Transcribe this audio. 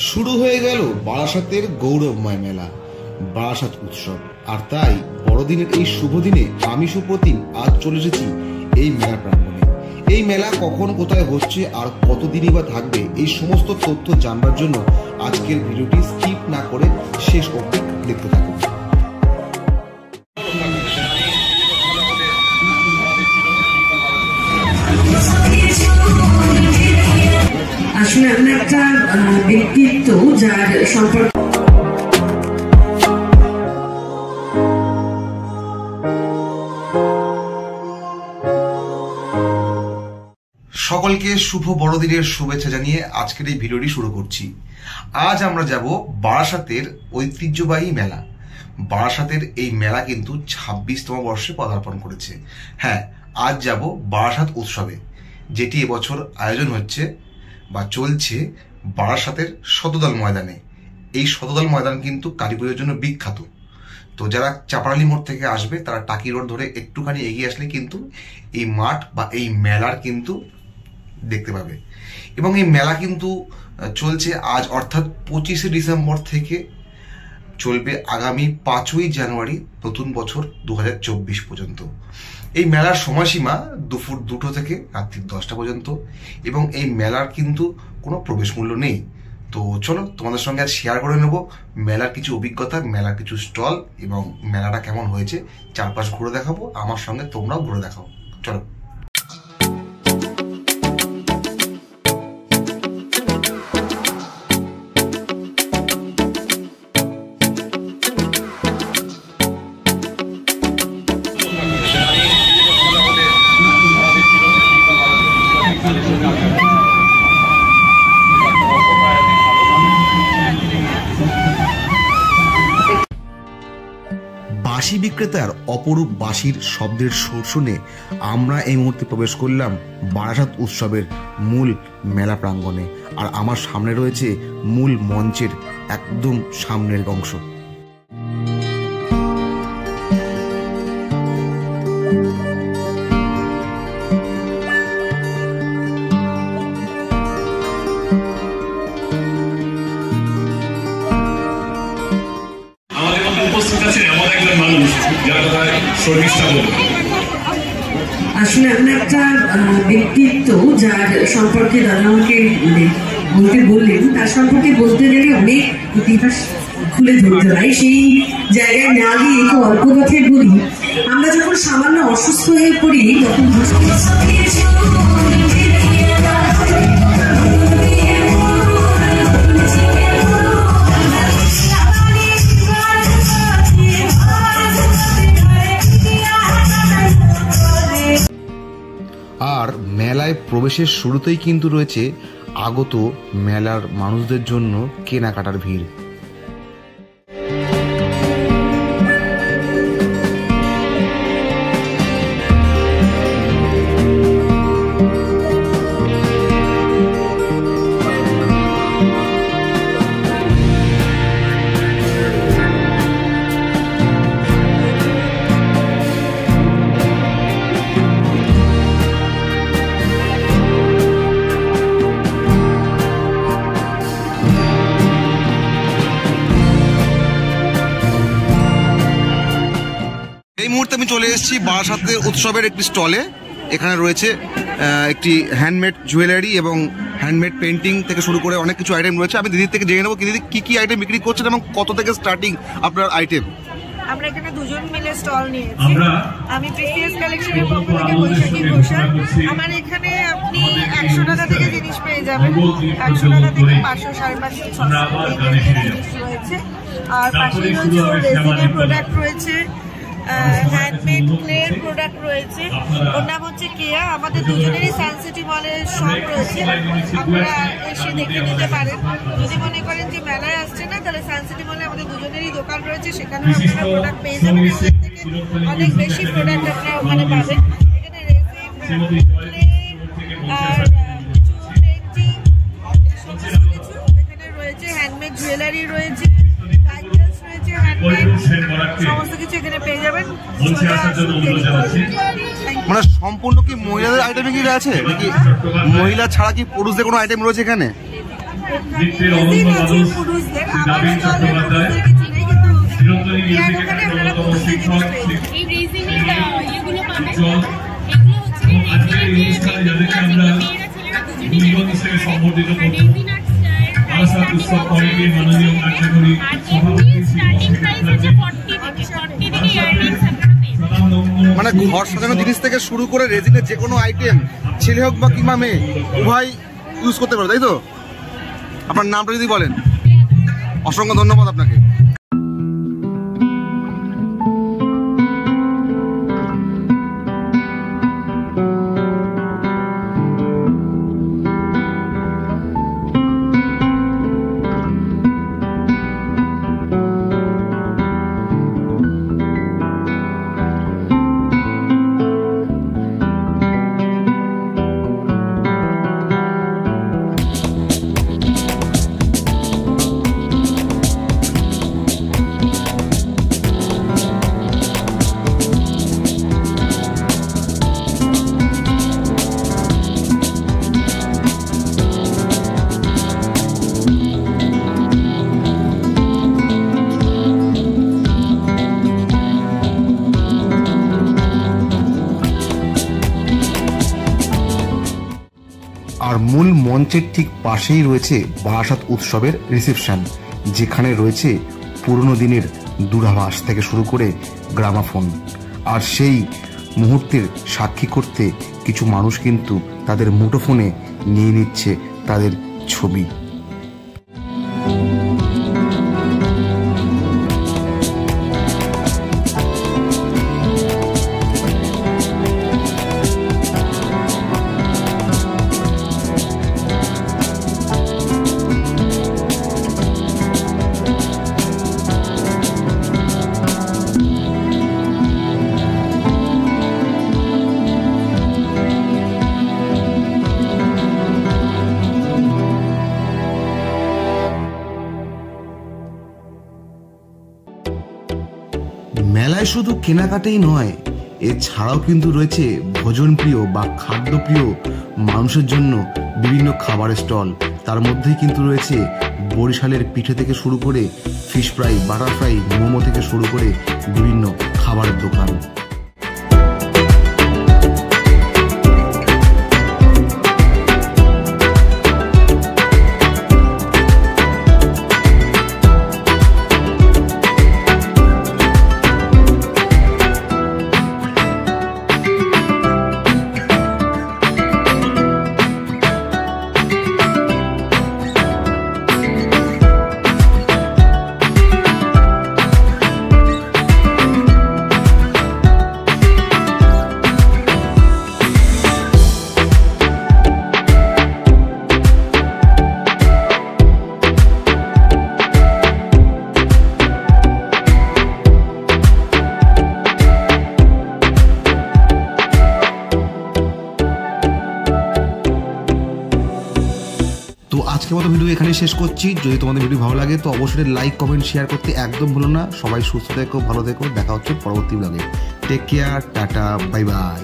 শুরু হয়ে গেল বারাসাতের গৌরবময় মেলা বারাসাত উৎসব। আর তাই বড়দিনের এই শুভ দিনে আমি সুপ্রতিম আজ চলে এসেছি এই মেলা প্রাঙ্গণে। এই মেলা কখন কোথায় হচ্ছে আর কতদিনই বা থাকবে, এই সমস্ত তথ্য জানবার জন্য আজকের ভিডিওটি স্কিপ না করে শেষ অবধি দেখতে থাকুন। আসলে আমরা একটা ব্যক্তিত্ব যার সম্পর্কে সকলকে শুভ বড়দিনের শুভেচ্ছা জানিয়ে আজকের এই ভিডিওটি শুরু করছি। আজ আমরা যাব বারাসাতের ঐতিহ্যবাহী মেলা। বারাসাতের এই মেলা কিন্তু 26তম বর্ষে পদার্পণ করেছে। হ্যাঁ, আজ যাব বারাসাত উৎসবে, যেটি এবছর আয়োজন হচ্ছে বা চলছে বারাসাতের শতদল ময়দানে। এই শতদল ময়দান কিন্তু কালী পুজোর জন্য বিখ্যাত। তো যারা চাপারালি মোড় থেকে আসবে তারা টাকি রোড ধরে একটুখানি এগিয়ে আসলে কিন্তু এই মাঠ বা এই মেলার কিন্তু দেখতে পাবে। এবং এই মেলা কিন্তু চলছে আজ অর্থাৎ 25শে ডিসেম্বর থেকে চলবে আগামী 5ই জানুয়ারি নতুন বছর 2024 পর্যন্ত। এই মেলার সময়সীমা দুপুর 2টো থেকে রাত্রি 10টা পর্যন্ত এবং এই মেলার কিন্তু কোনো প্রবেশ মূল্য নেই। তো চলো তোমাদের সঙ্গে আজ শেয়ার করে নেব মেলার কিছু অভিজ্ঞতা, মেলার কিছু স্টল এবং মেলাটা কেমন হয়েছে চারপাশ ঘুরে দেখাবো। আমার সঙ্গে তোমরাও ঘুরে দেখাও, চলো। বাঁশি বিক্রেতার অপরূপ বাঁশির শব্দের সুর শুনে আমরা এই মুহূর্তে প্রবেশ করলাম বারাসাত উৎসবের মূল মেলা প্রাঙ্গণে। আর আমার সামনে রয়েছে মূল মঞ্চের একদম সামনের অংশ। আসলে আমরা একটা ব্যক্তিত্ব যার সম্পর্কে দাদা আমাকে বলতে বললেন, তার সম্পর্কে বলতে গেলে অনেক ইতিহাস খুলে ধরতে হয়। সেই জায়গায় না গিয়ে একটু অল্প কথায় বলি, আমরা যখন সামান্য অসুস্থ হয়ে পড়ি তখন আর মেলায় প্রবেশের শুরুতেই কিন্তু রয়েছে আগত মেলার মানুষদের জন্য কেনাকাটার ভিড়। এই মুহূর্তে আমি চলে এসেছি বারাসাতের উৎসবের একটি স্টলে। এখানে রয়েছে একটি হ্যান্ডমেড জুয়েলারি এবং হ্যান্ডমেড পেন্টিং থেকে শুরু করে অনেক কিছু আইটেম রয়েছে। আমি দিদির থেকে জেনে নেবো দিদি কি কি আইটেম বিক্রি করছেন এবং কত থেকে স্টার্টিং আপনার আইটেম। আমরা এখানে দুজন মিলে স্টল নিয়েছি। আমি প্রিভিয়াস কালেকশনের পক্ষ থেকে বৈশাখী ঘোষাল। আমার এখানে আপনি 100 টাকা থেকে জিনিস পেয়ে যাবেন, 100 টাকা থেকে 500, 550, 600 জিনিস রয়েছে। আর পাশেই রয়েছে রেজিনের প্রোডাক্ট রয়েছে, হ্যান্ডমেড ক্লের প্রোডাক্ট রয়েছে। ওর নাম হচ্ছে কেয়া। আমাদের দুজনেরই সানসিটি মলের শপ রয়েছে, আপনারা এসে দেখে নিতে পারেন। যদি মনে করেন যে মেলায় আসছে না, তাহলে সানসিটি মলে আমাদের দুজনেরই দোকান রয়েছে, সেখানেও আপনারা প্রোডাক্ট পেয়ে যাবেন। আমাদের থেকে অনেক বেশি প্রোডাক্ট আপনারা ওখানে পাবেন। এখানে রেজিন, ক্লে আর পেন্টিং সমস্ত কিছু এখানে রয়েছে। হ্যান্ডমেড জুয়েলারি রয়েছে, সমস্ত কিছু এখানে পেয়ে যাবেন। মানে সম্পূর্ণ কি মহিলাদের আইটেম কি আছে নাকি মহিলা ছাড়া কি পুরুষদের কোনো আইটেম রয়েছে এখানে? পুরুষদের আমাদের দলের পুরুষদেরকে চিনে, কিন্তু ওখানে আপনারা পুরুষদের জিনিস মানে ঘর সাজানো জিনিস থেকে শুরু করে রেজিনের যে কোনো আইটেম, ছেলে হোক বা কিংবা মেয়ে, উভয় ইউজ করতে পারে, তাই তো? আপনার নামটা যদি বলেন। অসংখ্য ধন্যবাদ আপনাকে। আর মূল মঞ্চের ঠিক পাশেই রয়েছে বারাসাত উৎসবের রিসেপশন, যেখানে রয়েছে পুরনো দিনের দূরাভাস থেকে শুরু করে গ্রামাফোন। আর সেই মুহূর্তের সাক্ষী করতে কিছু মানুষ কিন্তু তাদের মুঠোফোনে নিয়ে নিচ্ছে তাদের ছবি। মেলায় শুধু কেনাকাটাই নয়, এছাড়াও কিন্তু রয়েছে ভোজনপ্রিয় বা খাদ্যপ্রিয় মানুষের জন্য বিভিন্ন খাবারের স্টল। তার মধ্যেই কিন্তু রয়েছে বরিশালের পিঠে থেকে শুরু করে fish fry, butter fry, momo থেকে শুরু করে বিভিন্ন খাবারের দোকান। তো আজকের মতো ভিডিও এখানে শেষ করছি। যদি তোমাদের ভিডিও ভালো লাগে তো অবশ্যই লাইক, কমেন্ট, শেয়ার করতে একদম ভুলো না। সবাই সুস্থ থেকো, ভালো থেকো। দেখা হচ্ছে পরবর্তী ব্লগে। Take care, tata, bye by.